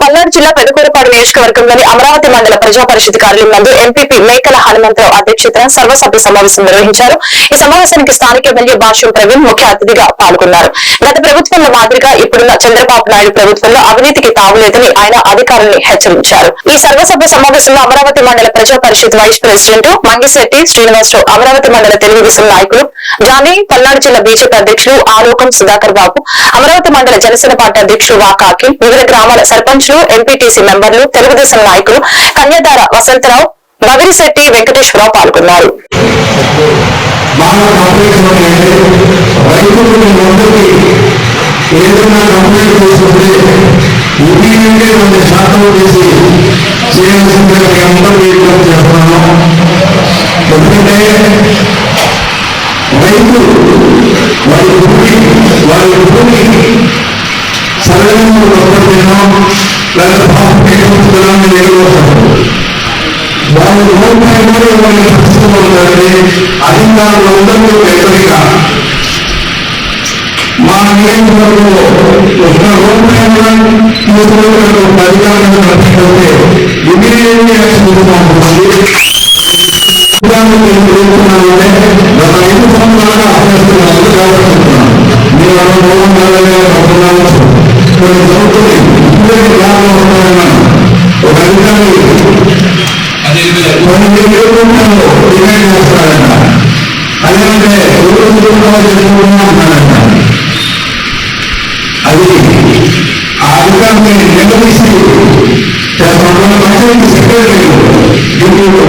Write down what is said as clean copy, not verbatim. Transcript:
పల్నాడు జిల్లా పెదకూరుపాడు నియోజకవర్గంలోని అమరావతి మండల ప్రజా పరిషత్ కార్యాలయం నందు ఎంపీపీ మేకల హనుమంతరావు అధ్యక్షతన సర్వసభ్య సమావేశం నిర్వహించారు. ఈ సమావేశానికి స్థానిక ఎమ్మెల్యే భాష్యం ప్రవీణ్ ముఖ్య అతిథిగా పాల్గొన్నారు. గత ప్రభుత్వంలో మాదిరిగా ఇప్పుడున్న చంద్రబాబు నాయుడు ప్రభుత్వంలో అవినీతికి తావులేదని ఆయన అధికారులను హెచ్చరించారు. ఈ సర్వసభ్య సమావేశంలో అమరావతి మండల ప్రజా పరిషత్ వైస్ ప్రెసిడెంట్ మంగిశెట్టి శ్రీనివాసరావు, అమరావతి మండల తెలుగుదేశం నాయకులు జానీ, పల్నాడు జిల్లా బీజేపీ అధ్యక్షులు ఆలోకం సుధాకర్ బాబు, అమరావతి మండల జనసేన పార్టీ అధ్యక్షులు వాకాకి, వివిధ గ్రామాల సర్పంచ్లు, ఎంపీటీసీ మెంబర్లు, తెలుగుదేశం నాయకులు కన్యదార వసంతరావు, బగిరిశెట్టి వెంకటేశ్వరరావు పాల్గొన్నారు. అధికారులందరూ ఎక్కడిగా మా నియోజకవర్గంలో ఒక అధికారులను పట్టుకుంటే ఇమీడియట్లీ యాక్షన్ తీసుకుంటున్నామంటే గత 5 సంవత్సరాలుగా ఆలోచిస్తున్నాము కాబట్టి మీరు కొన్ని సంవత్సరాలు ఒక అధికారి డిమాండ్ చేస్తారంట. అదేంటే అన్నారంట. అది ఆ అధికారిని నిలదీసి పంచాయతీ సెక్రటరీ డ్యూటీలో